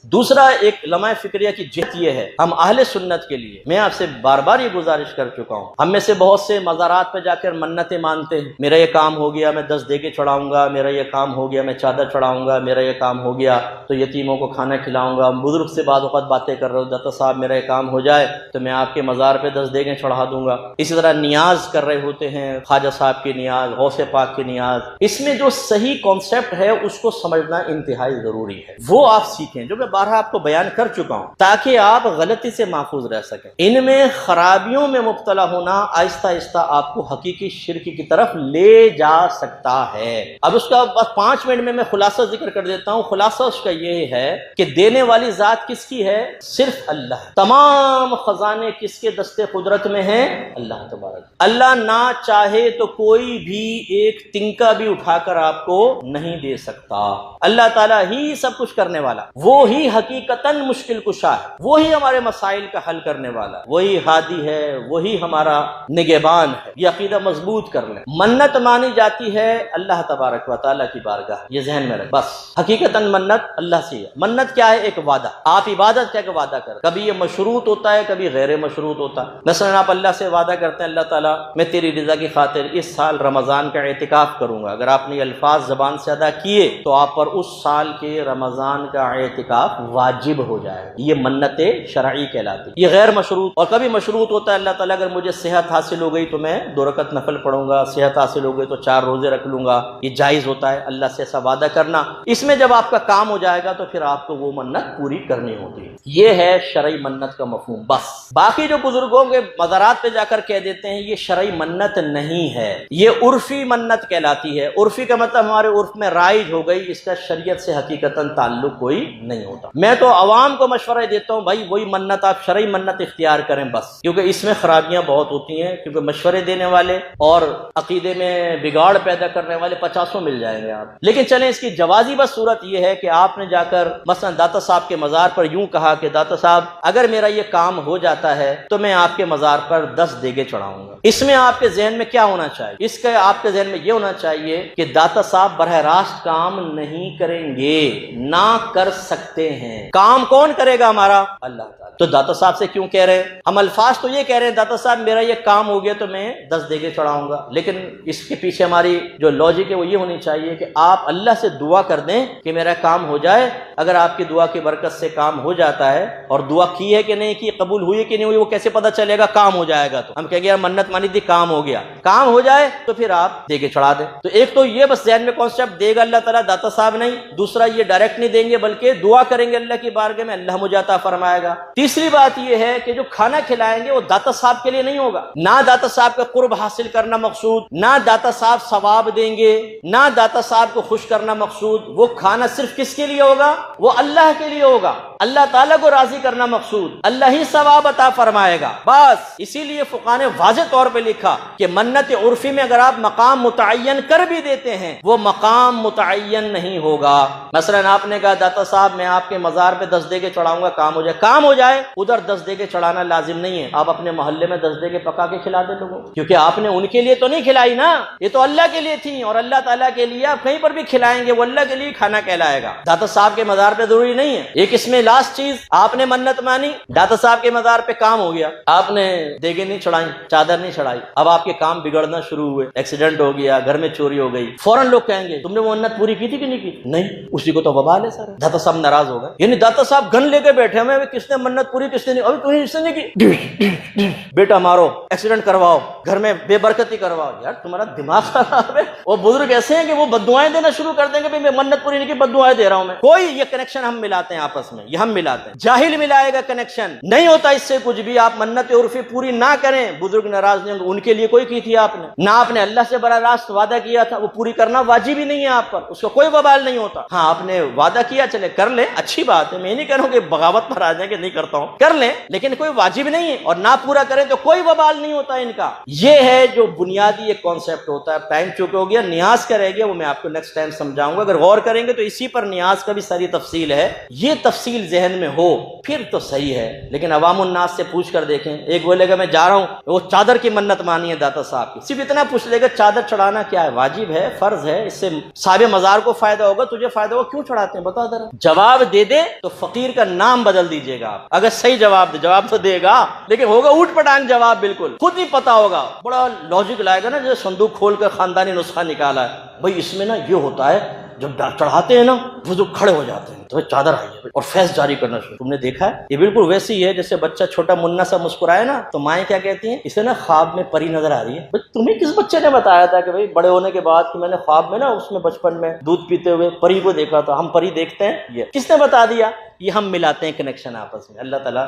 دوسرا ایک لمحہ فکریہ کی جہت یہ ہے، ہم اہل سنت کے لیے میں آپ سے بار بار یہ گزارش کر چکا ہوں، ہم میں سے بہت سے مزارات پہ جا کر منتیں مانتے ہیں، میرا یہ کام ہو گیا میں 10 دیگیں چڑھاؤں گا، میرا یہ کام ہو گیا میں چادر چڑھاؤں گا، میرا یہ کام ہو گیا تو یتیموں کو کھانا کھلاؤں گا، بزرگ سے بعض اوقات باتیں کر رہے ہو، داتا صاحب میرا یہ کام ہو جائے تو میں آپ کے مزار پہ 10 دیگیں چڑھا دوں گا۔ اسی طرح نیاز کر رہے ہوتے ہیں، خواجہ صاحب کی نیاز، غوث پاک کی نیاز، اس میں جو صحیح کانسیپٹ ہے اس کو سمجھنا انتہائی ضروری ہے، وہ آپ سیکھیں جو میں بارہا آپ کو بیان کر چکا ہوں تاکہ آپ غلطی سے محفوظ رہ سکیں۔ ان میں خرابیوں میں مبتلا ہونا آہستہ آہستہ آپ کو حقیقی شرک کی طرف لے جا سکتا ہے۔ اب اس کا بس 5 منٹ میں خلاصہ ذکر کر دیتا ہوں۔ خلاصہ اس کا یہ ہے کہ دینے والی ذات کس کی ہے؟ صرف اللہ۔ تمام خزانے کس کے دستے قدرت میں ہیں؟ اللہ تبارک۔ اللہ نہ چاہے تو کوئی بھی ایک تنکا بھی اٹھا کر آپ کو نہیں دے سکتا۔ اللہ تعالیٰ ہی سب کچھ کرنے والا، وہی حقیقتاً مشکل کشا ہے، وہی ہمارے مسائل کا حل کرنے والا، وہی ہادی ہے، وہی ہمارا نگہبان ہے۔ یہ عقیدہ مضبوط کر لیں۔ منت مانی جاتی ہے اللہ تبارک و تعالیٰ کی بارگاہ، یہ ذہن میں رکھ بس۔ حقیقتاً منت اللہ سے ہے۔ منت کیا ہے؟ ایک وعدہ، آپ عبادت کیا کہ وعدہ کر، کبھی یہ مشروط ہوتا ہے کبھی غیر مشروط ہوتا ہے۔ مثلا آپ اللہ سے وعدہ کرتے ہیں، اللہ تعالیٰ میں تیری رضا کی خاطر اس سال رمضان کا اعتکاف کروں گا، اگر آپ نے یہ الفاظ زبان سے ادا کیے تو آپ پر اس سال کے رمضان کا اعتکاف واجب ہو جائے گا۔ یہ منت شرعی کہلاتی۔ یہ غیر مشروط اور کبھی مشروط ہوتا ہے، اللہ تعالیٰ اگر مجھے صحت حاصل ہو گئی تو میں 2 رکعت نفل پڑھوں گا، صحت حاصل ہو گئی تو 4 روزے رکھ لوں گا۔ یہ جائز ہوتا ہے اللہ سے ایسا وعدہ کرنا۔ اس میں جب آپ کا کام ہو جائے گا تو پھر آپ کو وہ منت پوری کرنی ہوتی ہے۔ یہ ہے شرعی منت کا مفہوم بس۔ باقی جو بزرگوں کے مزارات پہ جا کر کہہ دیتے ہیں یہ شرعی منت نہیں ہے، یہ عرفی منت کہلاتی ہے۔ عرفی کا مطلب ہمارے عرف میں رائج ہو گئی، اس کا شریعت سے حقیقتاً تعلق کوئی نہیں ہوتا۔ میں تو عوام کو مشورہ دیتا ہوں بھائی وہی منت آپ شرعی منت اختیار کریں بس، کیونکہ اس میں خرابیاں بہت ہوتی ہیں، کیونکہ مشورے دینے والے اور عقیدے میں بگاڑ پیدا کرنے والے 50 مل جائیں گے آپ۔ لیکن چلیں اس کی جوازی بس صورت یہ ہے کہ آپ نے جا کر مثلا داتا صاحب کے مزار پر یوں کہا کہ داتا صاحب اگر میرا یہ کام ہو جاتا ہے تو میں آپ کے مزار پر 10 دیگیں چڑھاؤں گا۔ اس میں آپ کے ذہن میں کیا ہونا چاہیے؟ اس کا آپ کے ذہن میں یہ ہونا چاہیے کہ داتا صاحب براہ راست کام نہیں کریں گے، نہ کر سکتے ہیں۔ کام کون کرے گا ہمارا؟ اللہ تعالیٰ۔ تو داتا صاحب سے کیوں کہہ رہے ہیں؟ ہم الفاظ تو یہ کہہ رہے ہیں داتا صاحب میرا یہ کام ہو گیا تو میں 10 دیگیں چڑھاؤں گا، لیکن اس کے پیچھے ہماری جو لاجک ہے وہ یہ ہونی چاہیے کہ آپ اللہ سے دعا کر دیں کہ میرا کام ہو جائے۔ اگر آپ کی دعا کی برکت سے کام ہو جاتا ہے اور دعا کی ہے کہ نہیں کی، قبول ہوئی ہے کہ نہیں ہوئی، وہ کیسے پتہ چلے گا؟ کام ہو جائے گا تو ہم کہیں گے یار منت مانی تھی کام ہو گیا۔ کام ہو جائے تو پھر آپ دیگیں چڑھا دیں۔ تو ایک تو یہ بس ذہن میں کانسیپٹ دے گا اللہ تعالیٰ داتا صاحب نہیں، دوسرا یہ ڈائریکٹ نہیں دیں گے بلکہ دعا کریں گے اللہ کی بارگاہ میں، اللہ مجھے عطا فرمائے گا۔ تیسری بات یہ ہے کہ جو کھانا کھلائیں گے وہ داتا صاحب کے لیے نہیں ہوگا، نہ داتا صاحب کا قرب حاصل کرنا مقصود، نہ داتا صاحب ثواب دیں گے، نہ داتا صاحب کو خوش کرنا مقصود۔ وہ کھانا صرف کس کے لیے ہوگا؟ وہ اللہ کے لیے ہوگا، اللہ تعالیٰ کو راضی کرنا مقصود، اللہ ہی ثواب عطا فرمائے گا بس۔ اسی لیے فقہاء نے واضح طور پہ لکھا کہ منت عرفی میں اگر آپ مقام متعین کر بھی دیتے ہیں وہ مقام متعین نہیں ہوگا۔ مثلا آپ نے کہا داتا صاحب میں آپ کے مزار پہ 10 دیگیں چڑھاؤں گا، کام ہو جائے، کام ہو جائے، ادھر 10 دیگیں چڑھانا لازم نہیں ہے، آپ اپنے محلے میں 10 دیگیں پکا کے کھلا دیں لوگوں، کیونکہ آپ نے ان کے لیے تو نہیں کھلائی نا، یہ تو اللہ کے لیے تھی، اور اللہ تعالیٰ کے لیے آپ کہیں پر بھی کھلائیں گے وہ اللہ کے لیے کھانا کہلائے گا، داتا صاحب کے مزار پہ ضروری نہیں ہے۔ ایک اس میں لاسٹ چیز، آپ نے منت مانی، داتا صاحب کے مزار پہ کام ہو گیا، آپ نے دیگیں نہیں چڑھائی، چادر نہیں چڑھائی، اب آپ کے کام بگڑنا شروع ہوئے، ایکسیڈنٹ ہو گیا، گھر میں چوری ہو گئی، فوراً لوگ کہیں گے تم نے وہ منت پوری کی تھی کہ نہیں کی؟ نہیں، اسی کو تو وبال ہے سر۔ داتا صاحب ناراض ہو گئے، یعنی داتا صاحب گن لے کے بیٹھے ہمیں کس نے منت پوری کس نے نہیں، ابھی تمہیں اس نے نہیں کی، بیٹا مارو، ایکسیڈنٹ کرواؤ، گھر میں بے برکتی کرواؤ۔ یار تمہارا دماغ خراب ہے۔ وہ بزرگ ایسے ہیں کہ وہ بددعائیں دینا شروع کر دیں گے، میں منت پوری نہیں کی بددعائیں دے رہا ہوں میں۔ کوئی یہ کنیکشن ہم ملاتے ہیں آپس میں، یہ ہم ملاتے ہیں، جاہل ملائے گا کنیکشن، نہیں ہوتا اس سے کچھ بھی۔ آپ منت عرفی پوری نہ کریں، بزرگ ناراض نہیں ہوں گے، ان کے لیے کوئی کی تھی آپ نے، نہ آپ نے اللہ سے براہ راست وعدہ کیا تھا، وہ پوری کرنا واجب ہی نہیں ہے آپ پر، اس کا کوئی وبال نہیں ہوتا۔ ہاں آپ نے وعدہ کیا، چلے کر لیں، اچھی بات ہے، میں نہیں کہہ رہا ہوں کہ بغاوت پر آ جائیں کہ نہیں کرتا ہوں، کر لیں، لیکن کوئی واجب نہیں ہے، اور نہ پورا کریں تو کوئی وبال نہیں ہوتا ان کا۔ یہ ہے جو بنیادی ایک کانسیپٹ ہوتا ہے۔ ٹائم چکے ہو گیا، نیاز کا رہ گیا، وہ میں آپ کو نیکسٹ ٹائم سمجھاؤں گا، اگر غور کریں گے تو اسی پر نیاز کا بھی ساری تفصیل ہے، یہ تفصیل تفصیل ذہن میں ہو پھر تو صحیح ہے، لیکن عوام الناس سے پوچھ کر دیکھیں، ایک بولے گا میں جا رہا ہوں، وہ چادر کی منت مانی ہے داتا صاحب کی، صرف اتنا پوچھ لے گا چادر چڑھانا کیا ہے، واجب ہے، فرض ہے، اس سے صاحب مزار کو فائدہ ہوگا، تجھے فائدہ ہوگا، کیوں چڑھاتے ہیں بتا ذرا۔ جواب دے دے تو فقیر کا نام بدل دیجیے گا آپ، اگر صحیح جواب دے، جواب تو دے گا لیکن ہوگا اوٹ پٹانگ جواب، بالکل خود نہیں پتا ہوگا، بڑا لوجک لائے گا نا، جیسے صندوق کھول کر خاندانی نسخہ نکالا ہے، بھائی اس میں نا یہ ہوتا ہے، جب چڑھاتے ہیں نا وہ کھڑے ہو جاتے ہیں تو چادر آئی ہے اور فیض جاری کرنا شروع، تم نے دیکھا ہے یہ بالکل ویسے ہی ہے جیسے بچہ چھوٹا منا سا مسکرائے نا تو مائیں کیا کہتی ہیں، اسے نا خواب میں پری نظر آ رہی ہے۔ بھائی تمہیں کس بچے نے بتایا تھا کہ بھائی بڑے ہونے کے بعد کہ میں نے خواب میں نا اس میں بچپن میں دودھ پیتے ہوئے پری کو دیکھا تھا، ہم پری دیکھتے ہیں، یہ کس نے بتا دیا؟ یہ ہم ملاتے ہیں کنیکشن آپس میں۔ اللہ تعالیٰ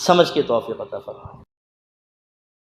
سمجھ کے توفیق عطا فرمائے۔